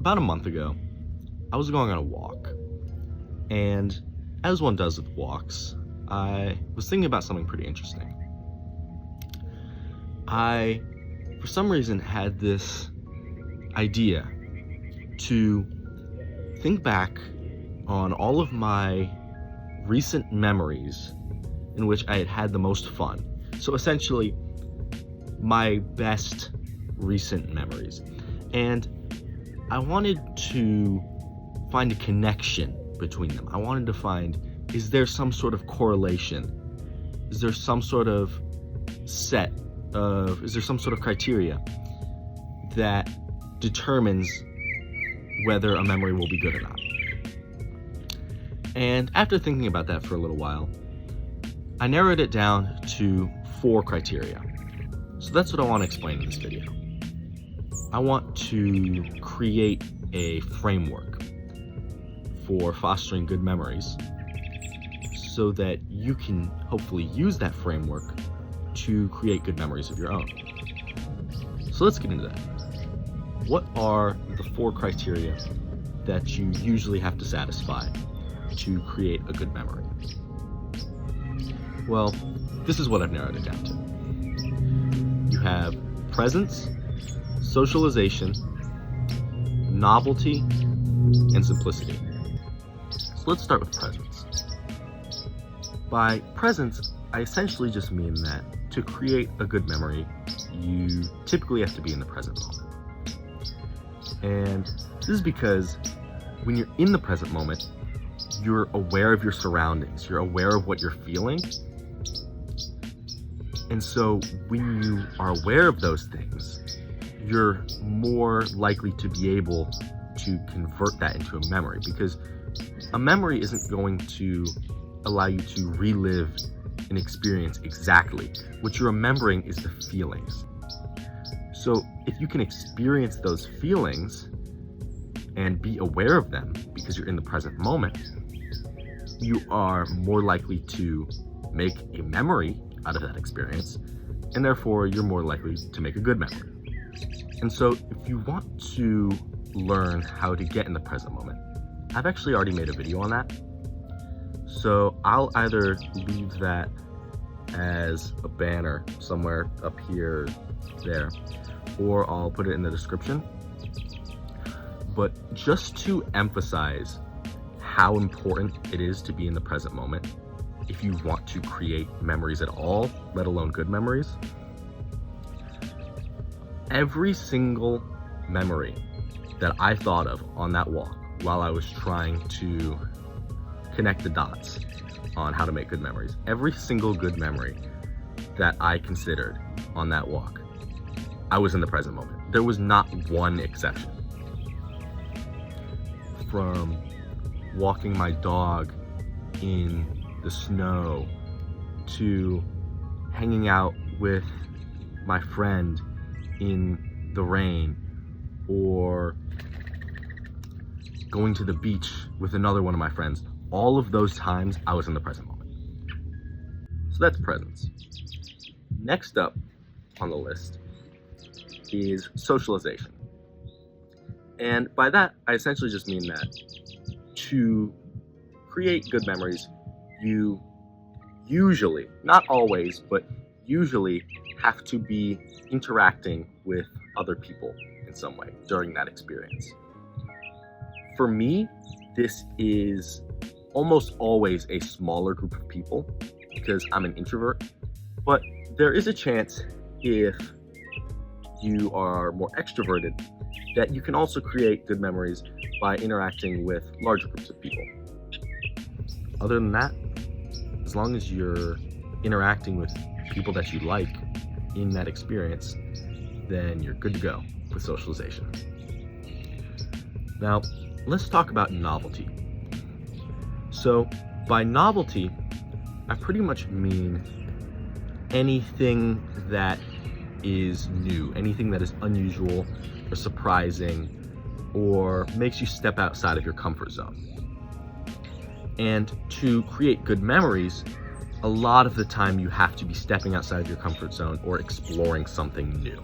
About a month ago, I was going on a walk, and as one does with walks, I was thinking about something pretty interesting. I, for some reason, had this idea to think back on all of my recent memories in which I had had the most fun. So essentially, my best recent memories. And I wanted to find a connection between them. I wanted to find, is there some sort of correlation? Is there some sort of is there some sort of criteria that determines whether a memory will be good or not? And after thinking about that for a little while, I narrowed it down to 4 criteria. So that's what I want to explain in this video. I want to create a framework for fostering good memories so that you can hopefully use that framework to create good memories of your own. So let's get into that. What are the 4 criteria that you usually have to satisfy to create a good memory? Well, this is what I've narrowed it down to. You have presence, socialization, novelty, and simplicity. So let's start with presence. By presence, I essentially just mean that to create a good memory, you typically have to be in the present moment. And this is because when you're in the present moment, you're aware of your surroundings, you're aware of what you're feeling. And so when you are aware of those things, you're more likely to be able to convert that into a memory, because a memory isn't going to allow you to relive an experience exactly. What you're remembering is the feelings. So if you can experience those feelings and be aware of them because you're in the present moment, you are more likely to make a memory out of that experience, and therefore you're more likely to make a good memory. And so if you want to learn how to get in the present moment, I've actually already made a video on that. So I'll either leave that as a banner somewhere up here, there, or I'll put it in the description. But just to emphasize how important it is to be in the present moment if you want to create memories at all, let alone good memories, every single memory that I thought of on that walk while I was trying to connect the dots on how to make good memories, every single good memory that I considered on that walk, I was in the present moment. There was not one exception. From walking my dog in the snow to hanging out with my friend in the rain, or going to the beach with another one of my friends, all of those times I was in the present moment. So that's presence. Next up on the list is socialization. And by that, I essentially just mean that to create good memories, you usually, not always, but usually have to be interacting with other people in some way during that experience. For me, this is almost always a smaller group of people because I'm an introvert, but there is a chance if you are more extroverted that you can also create good memories by interacting with larger groups of people. Other than that, as long as you're interacting with people that you like in that experience, then you're good to go with socialization. Now, let's talk about novelty. So, by novelty, I pretty much mean anything that is new, anything that is unusual or surprising or makes you step outside of your comfort zone. And to create good memories, a lot of the time you have to be stepping outside of your comfort zone or exploring something new.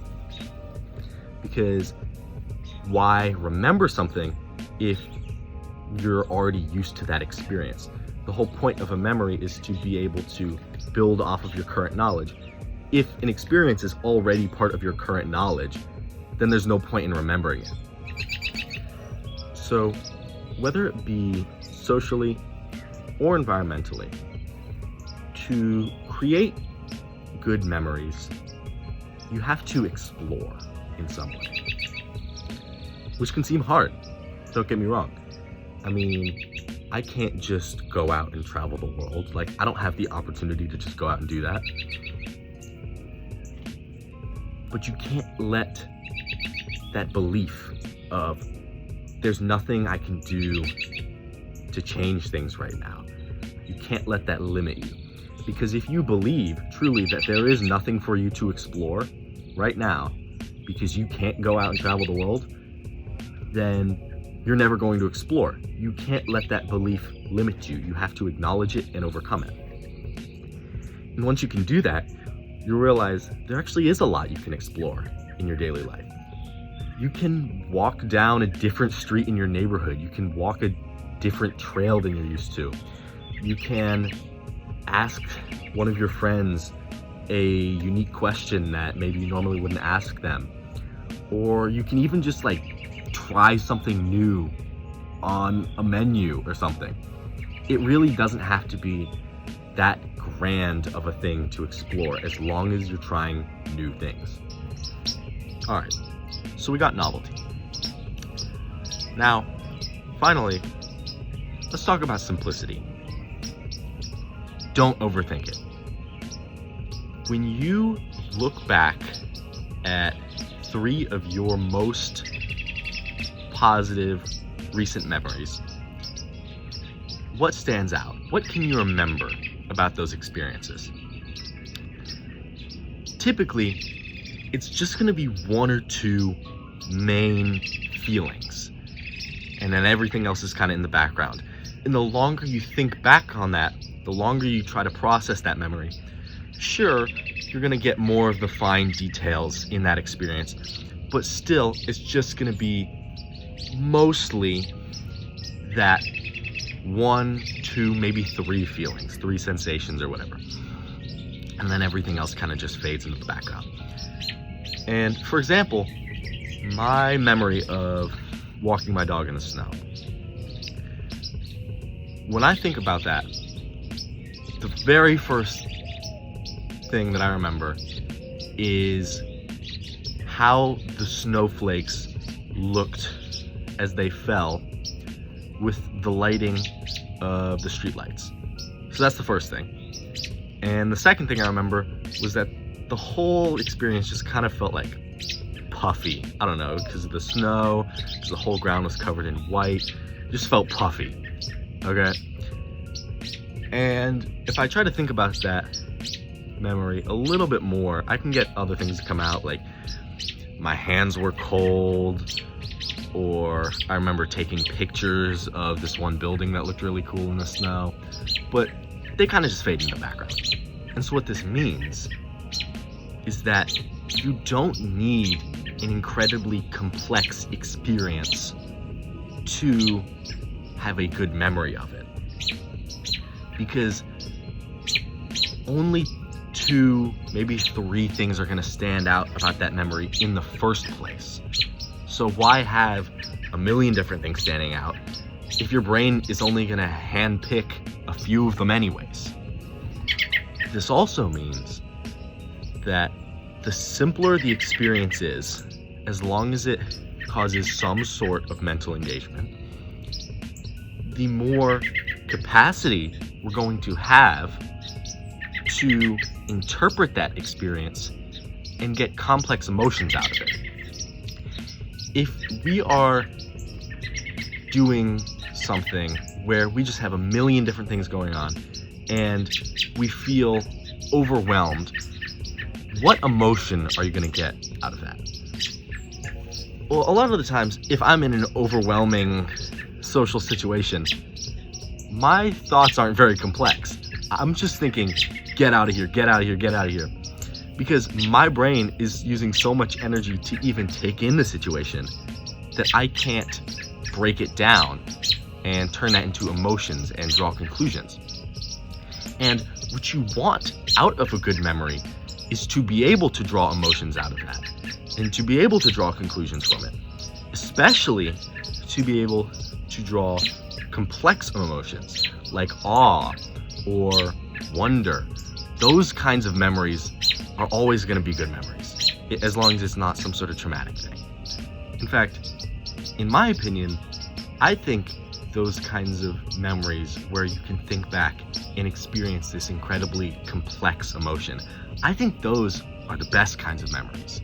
Because why remember something if you're already used to that experience? The whole point of a memory is to be able to build off of your current knowledge. If an experience is already part of your current knowledge, then there's no point in remembering it. So whether it be socially or environmentally, to create good memories, you have to explore in some way, which can seem hard, don't get me wrong. I mean, I can't just go out and travel the world. Like, I don't have the opportunity to just go out and do that. But you can't let that belief of there's nothing I can do to change things right now, you can't let that limit you. Because if you believe truly that there is nothing for you to explore right now because you can't go out and travel the world, then you're never going to explore. You can't let that belief limit you. You have to acknowledge it and overcome it. And once you can do that, you realize there actually is a lot you can explore in your daily life. You can walk down a different street in your neighborhood. You can walk a different trail than you're used to. You can ask one of your friends a unique question that maybe you normally wouldn't ask them. Or you can even just try something new on a menu or something. It really doesn't have to be that grand of a thing to explore as long as you're trying new things. All right, so we got novelty. Now, finally, let's talk about simplicity. Don't overthink it. When you look back at 3 of your most positive recent memories, what stands out? What can you remember about those experiences? Typically, it's just going to be 1 or 2 main feelings, and then everything else is kind of in the background. And the longer you think back on that, the longer you try to process that memory, sure, you're going to get more of the fine details in that experience, but still, it's just going to be mostly that 1, 2, maybe 3 feelings, 3 sensations or whatever. And then everything else kind of just fades into the background. And for example, my memory of walking my dog in the snow. When I think about that, the very first thing that I remember is how the snowflakes looked as they fell with the lighting of the streetlights. So that's the first thing. And the second thing I remember was that the whole experience just kind of felt puffy. I don't know, because of the snow, because the whole ground was covered in white. It just felt puffy, okay? And if I try to think about that memory a little bit more, I can get other things to come out, like my hands were cold, or I remember taking pictures of this one building that looked really cool in the snow, but they kind of just fade in the background. And so what this means is that you don't need an incredibly complex experience to have a good memory of it, because only 2, maybe 3 things are going to stand out about that memory in the first place. So why have a million different things standing out if your brain is only going to handpick a few of them anyways? This also means that the simpler the experience is, as long as it causes some sort of mental engagement, the more capacity we're going to have to interpret that experience and get complex emotions out of it. If we are doing something where we just have a million different things going on and we feel overwhelmed, what emotion are you going to get out of that? Well, a lot of the times, if I'm in an overwhelming social situation, my thoughts aren't very complex. I'm just thinking, get out of here, get out of here, get out of here. Because my brain is using so much energy to even take in the situation that I can't break it down and turn that into emotions and draw conclusions. And what you want out of a good memory is to be able to draw emotions out of that and to be able to draw conclusions from it, especially to be able to draw complex emotions like awe or wonder. Those kinds of memories are always going to be good memories, as long as it's not some sort of traumatic thing. In fact, in my opinion, I think those kinds of memories where you can think back and experience this incredibly complex emotion, I think those are the best kinds of memories.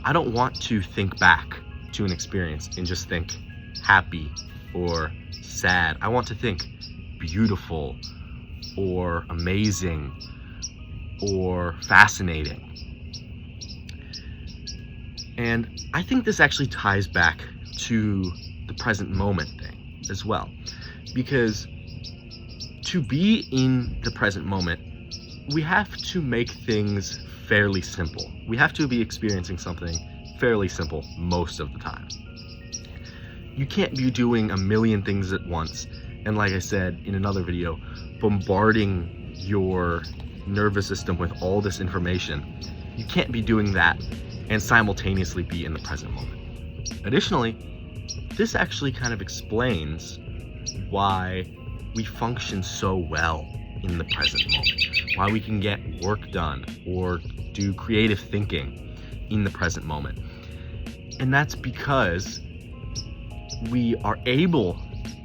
I don't want to think back to an experience and just think happy or sad. I want to think beautiful or amazing or fascinating. And I think this actually ties back to the present moment thing as well, because to be in the present moment, we have to make things fairly simple. We have to be experiencing something fairly simple most of the time. You can't be doing a million things at once, and like I said in another video, bombarding your nervous system with all this information. You can't be doing that and simultaneously be in the present moment. Additionally, this actually kind of explains why we function so well in the present moment, why we can get work done or do creative thinking in the present moment. And that's because we are able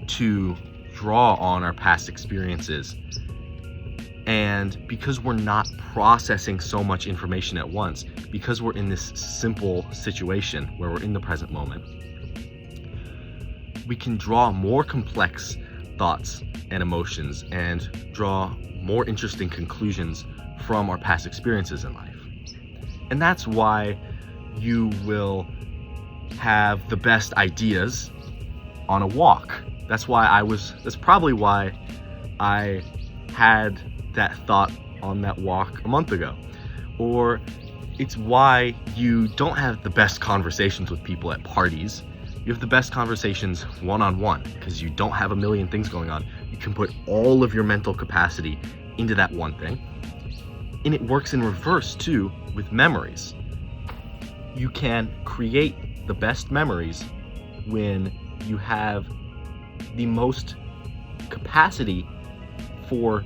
to draw on our past experiences, and because we're not processing so much information at once, because we're in this simple situation where we're in the present moment, we can draw more complex thoughts and emotions and draw more interesting conclusions from our past experiences in life. And that's why you will have the best ideas on a walk. That's probably why I had that thought on that walk a month ago. Or it's why you don't have the best conversations with people at parties. You have the best conversations one-on-one because you don't have a million things going on. You can put all of your mental capacity into that one thing. And it works in reverse too with memories. You can create the best memories when you have the most capacity for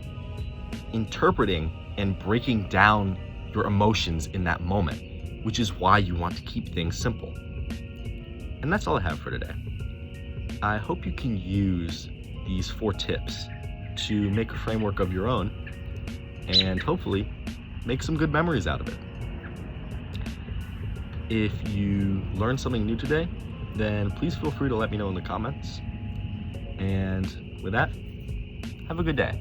interpreting and breaking down your emotions in that moment, which is why you want to keep things simple. And that's all I have for today. I hope you can use these 4 tips to make a framework of your own and hopefully make some good memories out of it. If you learned something new today, then please feel free to let me know in the comments. And with that, have a good day.